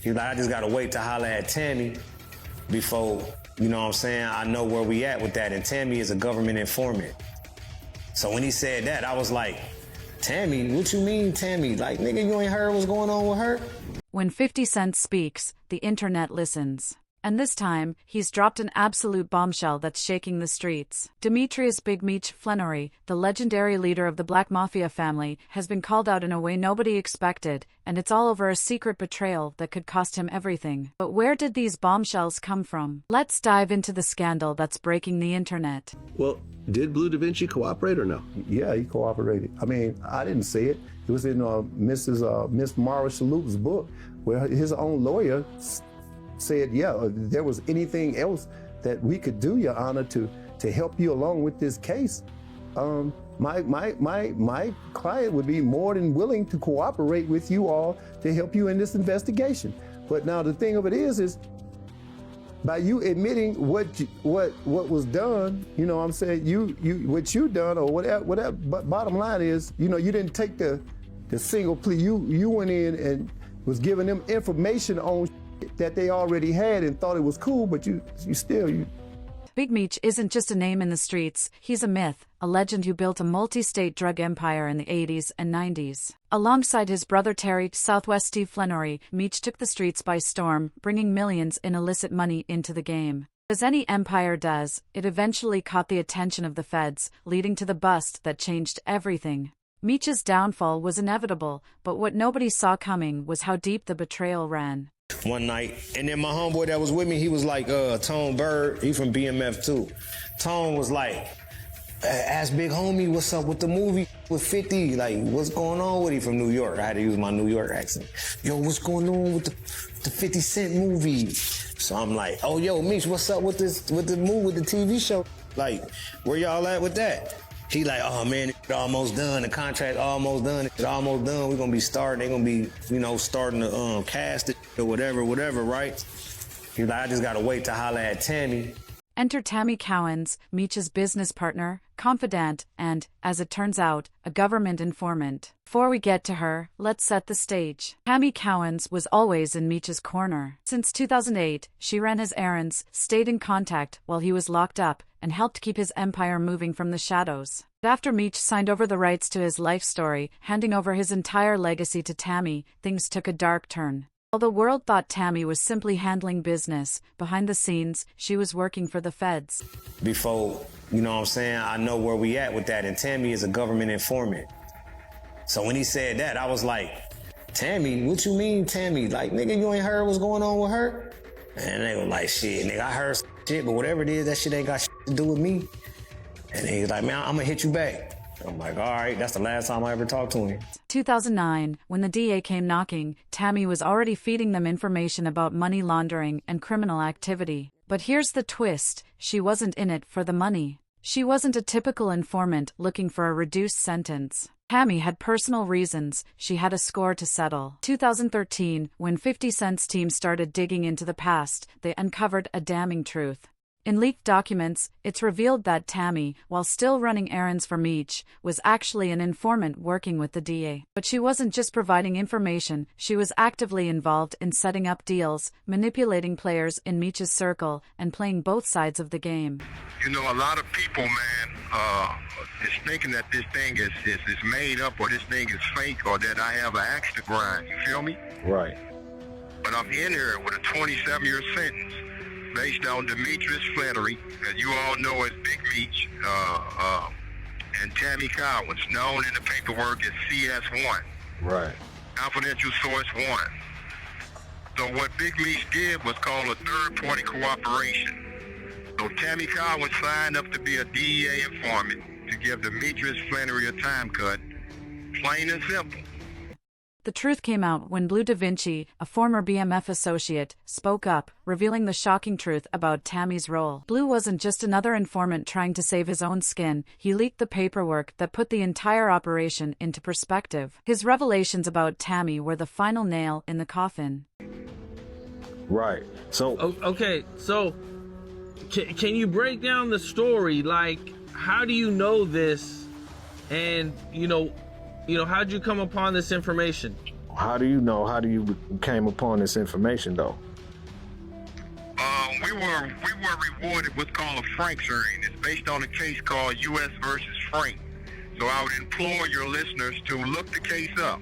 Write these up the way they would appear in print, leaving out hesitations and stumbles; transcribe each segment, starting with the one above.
He's like, I just gotta wait to holler at Tammy before, you know what I'm saying, I know where we at with that. And Tammy is a government informant. So when he said that, I was like, Tammy? What you mean, Tammy? Like, nigga, you ain't heard what's going on with her? When 50 Cent speaks, the internet listens. And this time, he's dropped an absolute bombshell that's shaking the streets. Demetrius Big Meech Flenory, the legendary leader of the Black Mafia family, has been called out in a way nobody expected, and it's all over a secret betrayal that could cost him everything. But where did these bombshells come from? Let's dive into the scandal that's breaking the internet. Well, did Blue Da Vinci cooperate or no? Yeah, he cooperated. I mean, I didn't say it. It was in Miss Mara Shalhoub's book, where his own lawyer said, yeah, if there was anything else that we could do, Your Honor, to help you along with this case, my client would be more than willing to cooperate with you all to help you in this investigation. But now the thing of it is by you admitting what was done, you know what I'm saying, what you done or whatever, but bottom line is, you know, you didn't take the single plea. You went in and was giving them information on that they already had and thought it was cool, but you still. Big Meech isn't just a name in the streets, he's a myth, a legend who built a multi-state drug empire in the 80s and 90s. Alongside his brother Terry Southwest Steve Flenory, Meech took the streets by storm, bringing millions in illicit money into the game. As any empire does, it eventually caught the attention of the feds, leading to the bust that changed everything. Meech's downfall was inevitable, but what nobody saw coming was how deep the betrayal ran. One night, and then my homeboy that was with me, he was like, Tone Bird, he from BMF too. Tone was like, ask Big Homie what's up with the movie with 50, like what's going on with him from New York. I had to use my New York accent. Yo, what's going on with the 50 Cent movie? So I'm like, oh yo, Meech, what's up with the movie, with the TV show? Like, where y'all at with that? He like, oh man, it's almost done. The contract almost done. It's almost done. We're gonna be starting. They're gonna be, you know, starting to cast it or whatever, right? He's like, I just gotta wait to holler at Tammy. Enter Tammy Cowens, Meech's business partner, confidant, and, as it turns out, a government informant. Before we get to her, let's set the stage. Tammy Cowens was always in Meech's corner. Since 2008, she ran his errands, stayed in contact while he was locked up, and helped keep his empire moving from the shadows. After Meech signed over the rights to his life story, handing over his entire legacy to Tammy, things took a dark turn. While the world thought Tammy was simply handling business, behind the scenes, she was working for the feds. Before, you know what I'm saying, I know where we at with that, and Tammy is a government informant. So when he said that, I was like, Tammy? What you mean, Tammy? Like, nigga, you ain't heard what's going on with her? And they were like, shit, nigga, I heard shit, but whatever it is, that shit ain't got shit to do with me. And he was like, man, I'm gonna hit you back. I'm like, all right, that's the last time I ever talked to him. 2009, when the DA came knocking, Tammy was already feeding them information about money laundering and criminal activity. But here's the twist, she wasn't in it for the money. She wasn't a typical informant looking for a reduced sentence. Tammy had personal reasons, she had a score to settle. 2013, when 50 Cent's team started digging into the past, they uncovered a damning truth. In leaked documents, it's revealed that Tammy, while still running errands for Meech, was actually an informant working with the DA. But she wasn't just providing information, she was actively involved in setting up deals, manipulating players in Meech's circle, and playing both sides of the game. You know, a lot of people, man, is thinking that this thing is made up, or this thing is fake, or that I have an axe to grind. You feel me? Right. But I'm in here with a 27-year sentence based on Demetrius Flenory, as you all know as Big Meech, and Tammy Cowens, known in the paperwork as CS1. Right. Confidential Source 1. So what Big Meech did was called a third-party cooperation. So Tammy Cowens signed up to be a DEA informant to give Demetrius Flenory a time cut, plain and simple. The truth came out when Blue Da Vinci, a former BMF associate, spoke up, revealing the shocking truth about Tammy's role. Blue wasn't just another informant trying to save his own skin, he leaked the paperwork that put the entire operation into perspective. His revelations about Tammy were the final nail in the coffin. Right. So... Okay, so can you break down the story? Like, how do you know this? And, you know, how'd you come upon this information? How do you know? How do you came upon this information, though? We were rewarded what's called a Frank's hearing. It's based on a case called U.S. versus Frank. So I would implore your listeners to look the case up.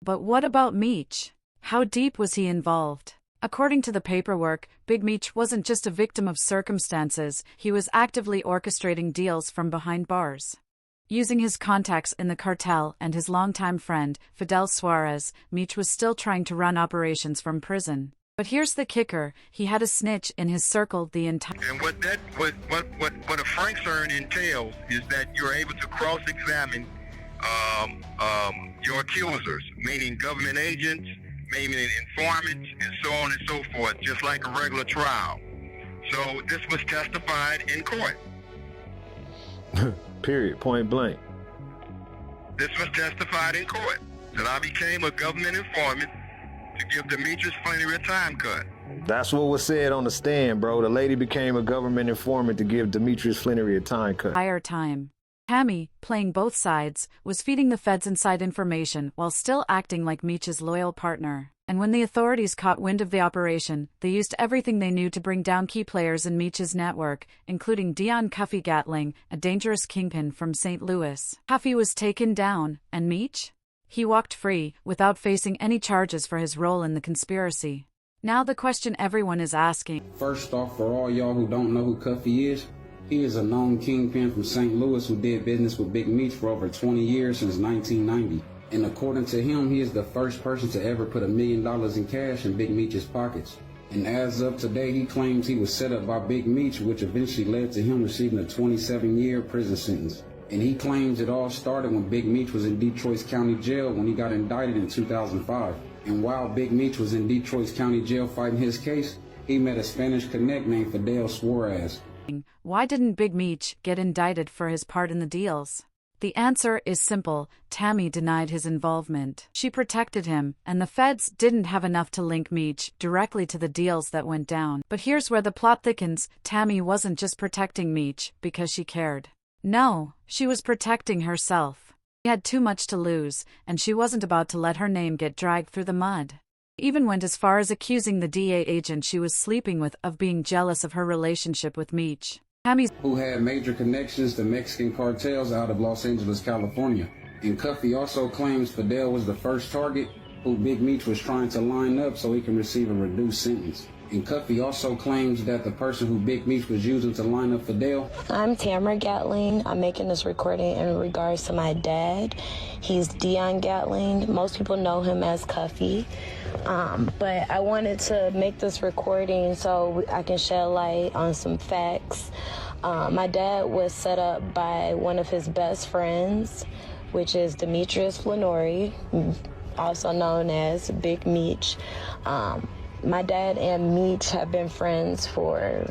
But what about Meech? How deep was he involved? According to the paperwork, Big Meech wasn't just a victim of circumstances, he was actively orchestrating deals from behind bars. Using his contacts in the cartel and his longtime friend, Fidel Suarez, Meech was still trying to run operations from prison. But here's the kicker, he had a snitch in his circle the entire... And what a Frank's hearing entails is that you're able to cross-examine your accusers, meaning government agents, meaning informants, and so on and so forth, just like a regular trial. So this was testified in court. Period, point blank. This was testified in court, that I became a government informant to give Demetrius Flannery a time cut. That's what was said on the stand, bro. The lady became a government informant to give Demetrius Flannery a time cut. Entire time. Tammy, playing both sides, was feeding the feds inside information while still acting like Meech's loyal partner. And when the authorities caught wind of the operation, they used everything they knew to bring down key players in Meech's network, including Dion Cuffy Gatling, a dangerous kingpin from St. Louis. Cuffy was taken down, and Meech? He walked free, without facing any charges for his role in the conspiracy. Now the question everyone is asking. First off, for all y'all who don't know who Cuffy is, he is a known kingpin from St. Louis who did business with Big Meech for over 20 years since 1990. And according to him, he is the first person to ever put $1 million in cash in Big Meech's pockets. And as of today, he claims he was set up by Big Meech, which eventually led to him receiving a 27-year prison sentence. And he claims it all started when Big Meech was in Detroit's county jail when he got indicted in 2005. And while Big Meech was in Detroit's county jail fighting his case, he met a Spanish connect named Fidel Suarez. Why didn't Big Meech get indicted for his part in the deals? The answer is simple, Tammy denied his involvement. She protected him, and the feds didn't have enough to link Meech directly to the deals that went down. But here's where the plot thickens, Tammy wasn't just protecting Meech because she cared. No, she was protecting herself. She had too much to lose, and she wasn't about to let her name get dragged through the mud. Even went as far as accusing the DA agent she was sleeping with of being jealous of her relationship with Meech. Tammy, who had major connections to Mexican cartels out of Los Angeles, California. And Cuffy also claims Fidel was the first target who Big Meech was trying to line up so he can receive a reduced sentence. And Cuffy also claims that the person who Big Meech was using to line up Fidel. I'm Tamara Gatling. I'm making this recording in regards to my dad. He's Dion Gatling. Most people know him as Cuffy. But I wanted to make this recording so I can shed light on some facts. My dad was set up by one of his best friends, which is Demetrius Flannery, also known as Big Meech. My dad and Meech have been friends for...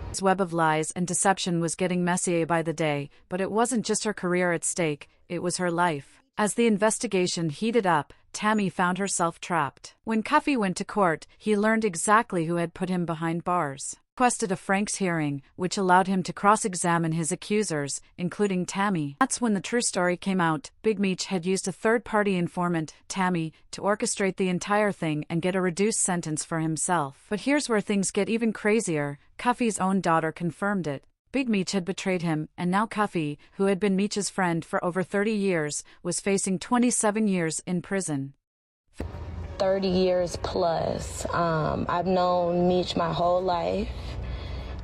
His web of lies and deception was getting messier by the day, but it wasn't just her career at stake, it was her life. As the investigation heated up, Tammy found herself trapped. When Cuffy went to court, he learned exactly who had put him behind bars. Requested a Frank's hearing, which allowed him to cross-examine his accusers, including Tammy. That's when the true story came out. Big Meech had used a third-party informant, Tammy, to orchestrate the entire thing and get a reduced sentence for himself. But here's where things get even crazier. Cuffy's own daughter confirmed it. Big Meech had betrayed him, and now Cuffy, who had been Meech's friend for over 30 years, was facing 27 years in prison. 30 years plus. I've known Meech my whole life.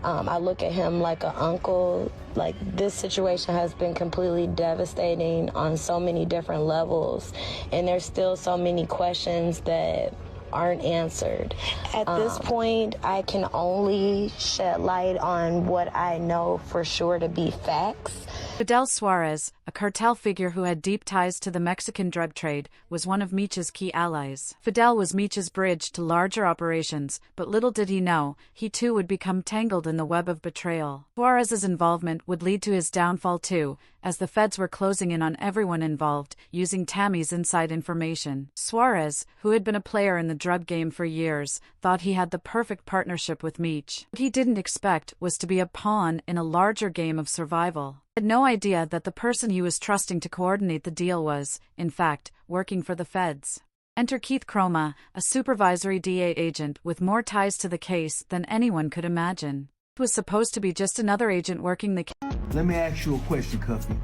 I look at him like an uncle. Like, this situation has been completely devastating on so many different levels, and there's still so many questions that aren't answered. At this point, I can only shed light on what I know for sure to be facts. Fidel Suarez, a cartel figure who had deep ties to the Mexican drug trade, was one of Meech's key allies. Fidel was Meech's bridge to larger operations, but little did he know, he too would become tangled in the web of betrayal. Suarez's involvement would lead to his downfall too, as the feds were closing in on everyone involved, using Tammy's inside information. Suarez, who had been a player in the drug game for years, thought he had the perfect partnership with Meech. What he didn't expect was to be a pawn in a larger game of survival. He had no idea that the person he was trusting to coordinate the deal was, in fact, working for the feds. Enter Keith Chroma, a supervisory DA agent with more ties to the case than anyone could imagine. He was supposed to be just another agent working the case. Let me ask you a question, Cuffy.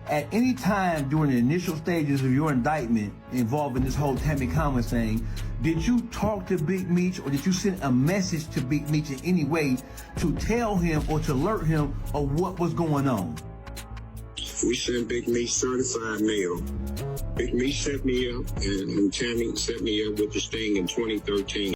At any time during the initial stages of your indictment involving this whole Tammy Commons thing, did you talk to Big Meech or did you send a message to Big Meech in any way to tell him or to alert him of what was going on? We sent Big Meech certified mail. Big Meech set me up, and Tammy set me up with this thing in 2013.